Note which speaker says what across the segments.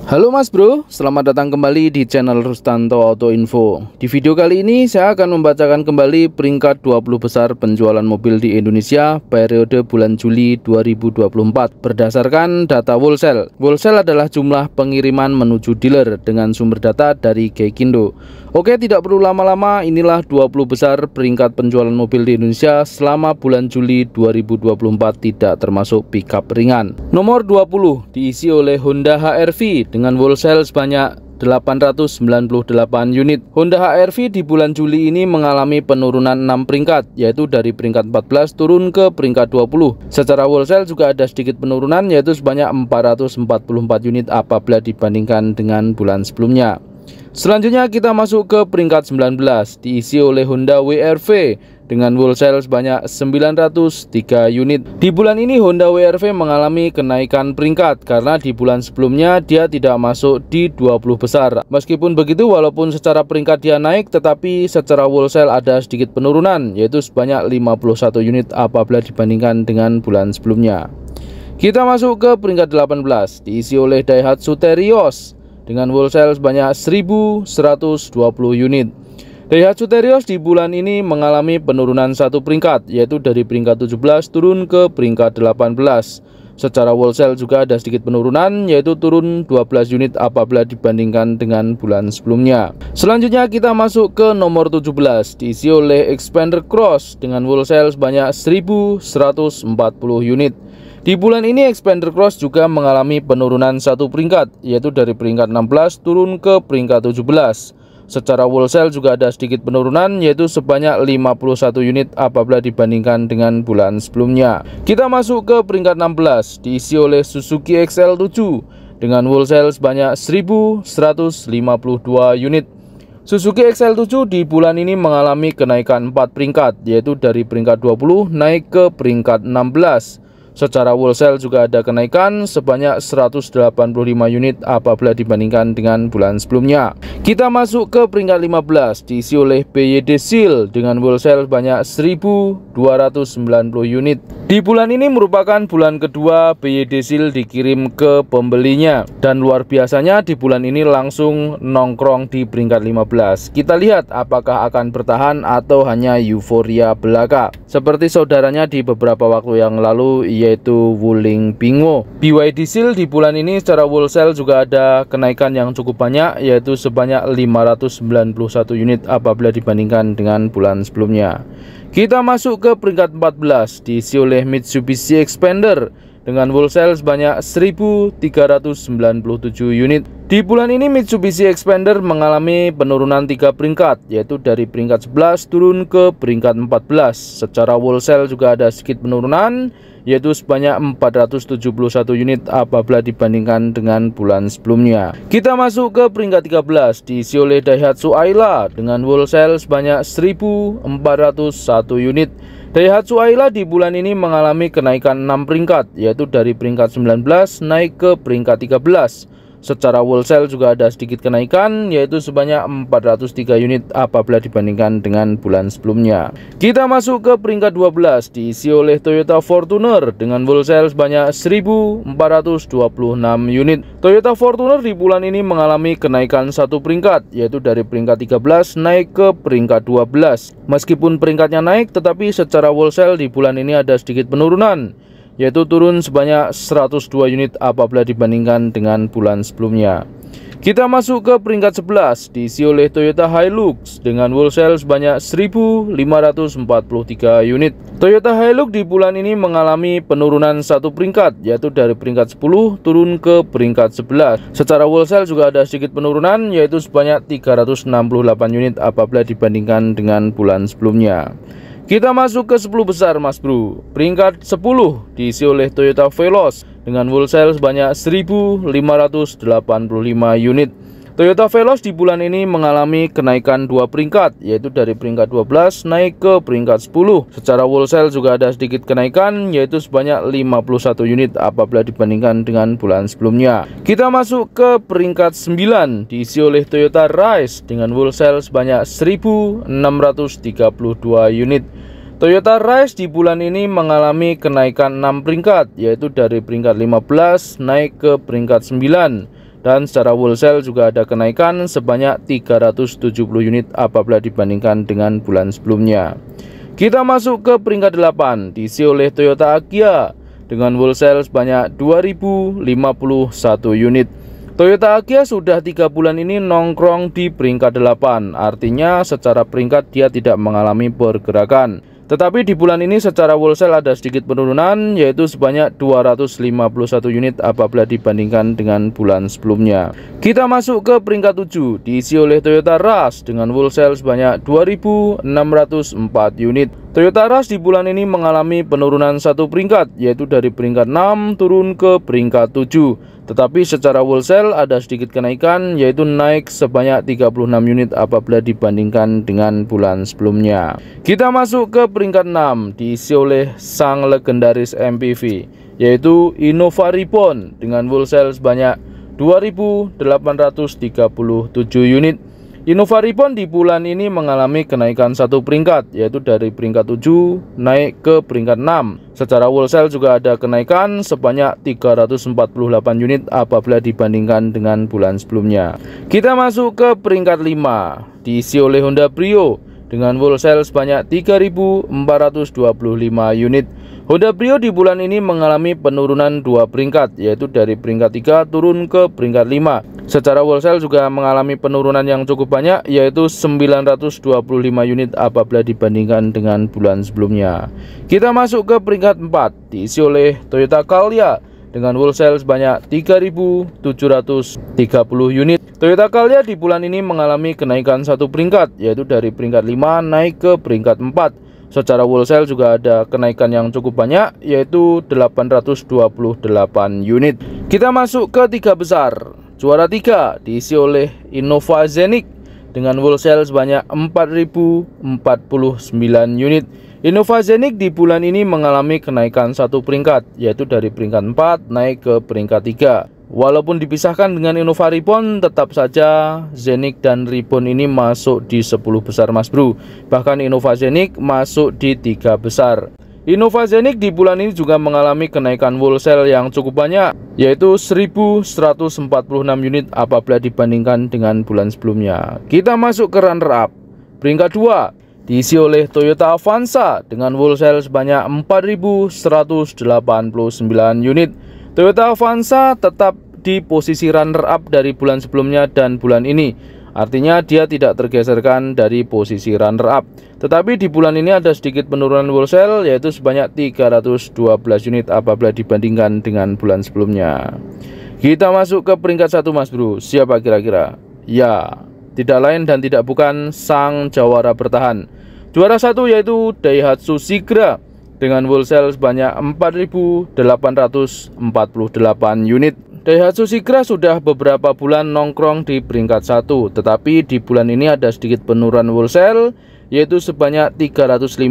Speaker 1: Halo Mas Bro, selamat datang kembali di channel Rustanto Auto Info. Di video kali ini saya akan membacakan kembali peringkat 20 besar penjualan mobil di Indonesia periode bulan Juli 2024 berdasarkan data Wholesale. Wholesale adalah jumlah pengiriman menuju dealer dengan sumber data dari Gaikindo. Oke, tidak perlu lama-lama, inilah 20 besar peringkat penjualan mobil di Indonesia selama bulan Juli 2024 tidak termasuk pickup ringan. Nomor 20 diisi oleh Honda HR-V dengan wholesale sebanyak 898 unit. Honda HR-V di bulan Juli ini mengalami penurunan 6 peringkat, yaitu dari peringkat 14 turun ke peringkat 20. Secara wholesale juga ada sedikit penurunan, yaitu sebanyak 444 unit apabila dibandingkan dengan bulan sebelumnya. Selanjutnya kita masuk ke peringkat 19, diisi oleh Honda WR-V dengan wholesale sebanyak 903 unit. Di bulan ini Honda WR-V mengalami kenaikan peringkat karena di bulan sebelumnya dia tidak masuk di 20 besar. Meskipun begitu, walaupun secara peringkat dia naik, tetapi secara wholesale ada sedikit penurunan, yaitu sebanyak 51 unit apabila dibandingkan dengan bulan sebelumnya. Kita masuk ke peringkat 18, diisi oleh Daihatsu Terios dengan wholesale sebanyak 1120 unit. Daihatsu Terios di bulan ini mengalami penurunan satu peringkat, yaitu dari peringkat 17 turun ke peringkat 18. Secara wholesale juga ada sedikit penurunan, yaitu turun 12 unit apabila dibandingkan dengan bulan sebelumnya. Selanjutnya kita masuk ke nomor 17, diisi oleh Xpander Cross dengan wholesale sebanyak 1140 unit. Di bulan ini Xpander Cross juga mengalami penurunan satu peringkat, yaitu dari peringkat 16 turun ke peringkat 17. Secara wholesale juga ada sedikit penurunan, yaitu sebanyak 51 unit apabila dibandingkan dengan bulan sebelumnya. Kita masuk ke peringkat 16, diisi oleh Suzuki XL7 dengan wholesale sebanyak 1152 unit. Suzuki XL7 di bulan ini mengalami kenaikan 4 peringkat, yaitu dari peringkat 20 naik ke peringkat 16. Secara wholesale juga ada kenaikan sebanyak 185 unit apabila dibandingkan dengan bulan sebelumnya. Kita masuk ke peringkat 15, diisi oleh BYD Seal dengan wholesale sebanyak 1290 unit. Di bulan ini merupakan bulan kedua BYD Seal dikirim ke pembelinya, dan luar biasanya di bulan ini langsung nongkrong di peringkat 15. Kita lihat apakah akan bertahan atau hanya euforia belaka seperti saudaranya di beberapa waktu yang lalu, yaitu Wuling Bingo. BYD Seal di bulan ini secara wholesale juga ada kenaikan yang cukup banyak, yaitu sebanyak 591 unit apabila dibandingkan dengan bulan sebelumnya. Kita masuk ke peringkat 14, diisi oleh Mitsubishi Xpander dengan wholesale sebanyak 1397 unit. Di bulan ini Mitsubishi Xpander mengalami penurunan 3 peringkat, yaitu dari peringkat 11 turun ke peringkat 14. Secara wholesale juga ada sedikit penurunan, yaitu sebanyak 471 unit apabila dibandingkan dengan bulan sebelumnya. Kita masuk ke peringkat 13, diisi oleh Daihatsu Ayla dengan wholesale sebanyak 1401 unit. Daihatsu Ayla di bulan ini mengalami kenaikan 6 peringkat, yaitu dari peringkat 19 naik ke peringkat 13. Secara wholesale juga ada sedikit kenaikan, yaitu sebanyak 403 unit apabila dibandingkan dengan bulan sebelumnya. Kita masuk ke peringkat 12, diisi oleh Toyota Fortuner dengan wholesale sebanyak 1426 unit. Toyota Fortuner di bulan ini mengalami kenaikan satu peringkat, yaitu dari peringkat 13 naik ke peringkat 12. Meskipun peringkatnya naik, tetapi secara wholesale di bulan ini ada sedikit penurunan, yaitu turun sebanyak 102 unit apabila dibandingkan dengan bulan sebelumnya. Kita masuk ke peringkat 11, diisi oleh Toyota Hilux dengan wholesale sebanyak 1543 unit. Toyota Hilux di bulan ini mengalami penurunan satu peringkat, yaitu dari peringkat 10 turun ke peringkat 11. Secara wholesale juga ada sedikit penurunan, yaitu sebanyak 368 unit apabila dibandingkan dengan bulan sebelumnya. Kita masuk ke 10 besar Mas Bro. Peringkat 10 diisi oleh Toyota Veloz dengan wholesale sebanyak 1585 unit. Toyota Veloz di bulan ini mengalami kenaikan 2 peringkat, yaitu dari peringkat 12 naik ke peringkat 10. Secara wholesale juga ada sedikit kenaikan, yaitu sebanyak 51 unit apabila dibandingkan dengan bulan sebelumnya. Kita masuk ke peringkat 9, diisi oleh Toyota Rise dengan wholesale sebanyak 1632 unit. Toyota Rise di bulan ini mengalami kenaikan 6 peringkat, yaitu dari peringkat 15 naik ke peringkat 9. Dan secara wholesale juga ada kenaikan sebanyak 370 unit apabila dibandingkan dengan bulan sebelumnya. Kita masuk ke peringkat 8, diisi oleh Toyota Agya dengan wholesale sebanyak 2051 unit. Toyota Agya sudah 3 bulan ini nongkrong di peringkat 8, artinya secara peringkat dia tidak mengalami pergerakan. Tetapi di bulan ini secara wholesale ada sedikit penurunan, yaitu sebanyak 251 unit apabila dibandingkan dengan bulan sebelumnya. Kita masuk ke peringkat 7, diisi oleh Toyota Rush dengan wholesale sebanyak 2604 unit. Toyota Rush di bulan ini mengalami penurunan 1 peringkat, yaitu dari peringkat 6 turun ke peringkat 7. Tetapi secara wholesale ada sedikit kenaikan, yaitu naik sebanyak 36 unit apabila dibandingkan dengan bulan sebelumnya. Kita masuk ke peringkat 6, diisi oleh sang legendaris MPV, yaitu Innova Reborn dengan wholesale sebanyak 2837 unit. Innova Reborn di bulan ini mengalami kenaikan 1 peringkat, yaitu dari peringkat 7 naik ke peringkat 6. Secara wholesale juga ada kenaikan sebanyak 348 unit apabila dibandingkan dengan bulan sebelumnya. Kita masuk ke peringkat 5, diisi oleh Honda Brio dengan wholesale sebanyak 3425 unit. Honda Brio di bulan ini mengalami penurunan 2 peringkat, yaitu dari peringkat 3 turun ke peringkat 5. Secara wholesale juga mengalami penurunan yang cukup banyak, yaitu 925 unit apabila dibandingkan dengan bulan sebelumnya. Kita masuk ke peringkat 4, diisi oleh Toyota Calya dengan wholesale sebanyak 3730 unit. Toyota Calya di bulan ini mengalami kenaikan 1 peringkat, yaitu dari peringkat 5 naik ke peringkat 4. Secara wholesale juga ada kenaikan yang cukup banyak, yaitu 828 unit. Kita masuk ke 3 besar. Juara 3 diisi oleh Innova Zenix dengan wholesale sebanyak 4049 unit. Innova Zenix di bulan ini mengalami kenaikan 1 peringkat, yaitu dari peringkat 4 naik ke peringkat 3. Walaupun dipisahkan dengan Innova Reborn, tetap saja Zenix dan Reborn ini masuk di 10 besar Mas Bro. Bahkan Innova Zenix masuk di 3 besar. Innova Zenix di bulan ini juga mengalami kenaikan wholesale yang cukup banyak, yaitu 1146 unit apabila dibandingkan dengan bulan sebelumnya. Kita masuk ke runner up. Peringkat 2 diisi oleh Toyota Avanza dengan wholesale sebanyak 4189 unit. Toyota Avanza tetap di posisi runner up dari bulan sebelumnya dan bulan ini. Artinya dia tidak tergeserkan dari posisi runner up. Tetapi di bulan ini ada sedikit penurunan wholesale, yaitu sebanyak 312 unit apabila dibandingkan dengan bulan sebelumnya. Kita masuk ke peringkat 1 Mas Bro. Siapa kira-kira? Ya, tidak lain dan tidak bukan sang jawara bertahan. Juara 1 yaitu Daihatsu Sigra dengan wholesale sebanyak 4848 unit. Daihatsu Sigra sudah beberapa bulan nongkrong di peringkat 1, tetapi di bulan ini ada sedikit penurunan wholesale, yaitu sebanyak 356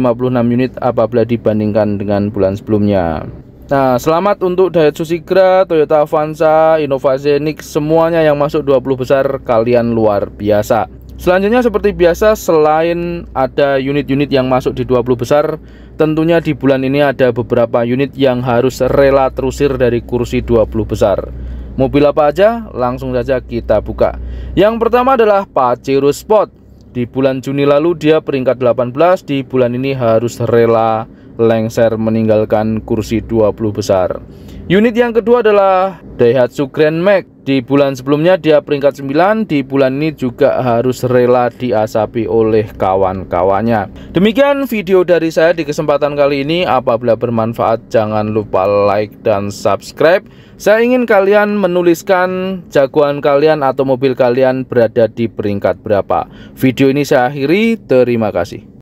Speaker 1: unit apabila dibandingkan dengan bulan sebelumnya. Nah, selamat untuk Daihatsu Sigra, Toyota Avanza, Innova Zenix, semuanya yang masuk 20 besar, kalian luar biasa. Selanjutnya seperti biasa, selain ada unit-unit yang masuk di 20 besar, tentunya di bulan ini ada beberapa unit yang harus rela terusir dari kursi 20 besar. Mobil apa aja? Langsung saja kita buka. Yang pertama adalah Pajero Sport. Di bulan Juni lalu dia peringkat 18, di bulan ini harus rela lengser meninggalkan kursi 20 besar. Unit yang kedua adalah Daihatsu Grand Max. Di bulan sebelumnya dia peringkat 9, di bulan ini juga harus rela diasapi oleh kawan-kawannya. Demikian video dari saya di kesempatan kali ini. Apabila bermanfaat, jangan lupa like dan subscribe. Saya ingin kalian menuliskan jagoan kalian atau mobil kalian berada di peringkat berapa. Video ini saya akhiri, terima kasih.